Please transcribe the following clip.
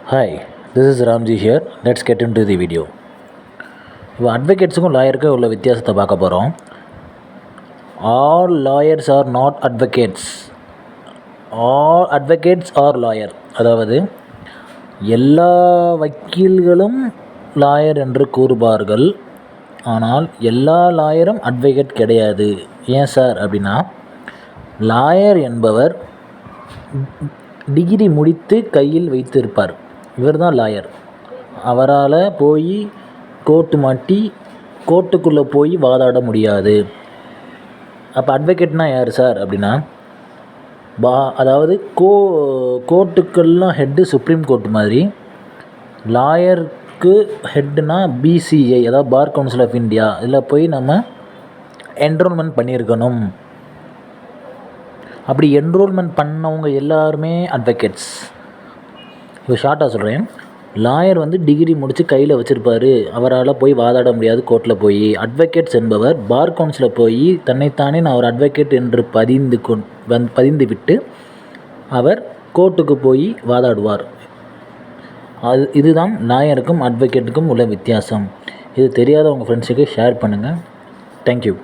Hi, this is Ramji here. Let's get into the video. இப்போ அட்வொகேட்ஸுக்கும் லாயருக்கும் உள்ள வித்தியாசத்தை பார்க்க போகிறோம். All lawyers are not advocates. All advocates are lawyer. அதாவது எல்லா வக்கீல்களும் லாயர் என்று கூறுவார்கள். ஆனால் எல்லா லாயரும் அட்வொகேட் கிடையாது. ஏன் சார் அப்படின்னா, லாயர் என்பவர் டிகிரி முடித்து கையில் வைத்திருப்பார். இவர் தான் லாயர். அவரால் போய் கோர்ட்டுக்குள்ளே போய் வாதாட முடியாது. அப்போ அட்வொகேட்னால் யார் சார் அப்படின்னா, அதாவது கோர்ட்டுக்கெல்லாம் ஹெட்டு சுப்ரீம் கோர்ட் மாதிரி, லாயருக்கு ஹெட்டுனா பிசிஐ, அதாவது பார் கவுன்சில் ஆஃப் இந்தியா. இதில் போய் நம்ம என்ரோல்மெண்ட் பண்ணியிருக்கணும். அப்படி என்ரோல்மெண்ட் பண்ணவங்க எல்லாருமே அட்வொகேட்ஸ். இப்போ ஷார்ட்டாக சொல்கிறேன். லாயர் டிகிரி முடித்து கையில் வச்சுருப்பார். அவரால் போய் வாதாட முடியாது கோர்ட்டில் போய். அட்வொகேட்ஸ் என்பவர் பார் கவுன்சிலில் போய் தன்னைத்தானே நான் ஒரு அட்வொகேட் என்று பதிந்து விட்டு அவர் கோர்ட்டுக்கு போய் வாதாடுவார். இதுதான் லாயருக்கும் அட்வொகேட்டுக்கும் உள்ள வித்தியாசம். இது தெரியாத உங்கள் ஃப்ரெண்ட்ஸுக்கு ஷேர் பண்ணுங்கள். தேங்க்யூ.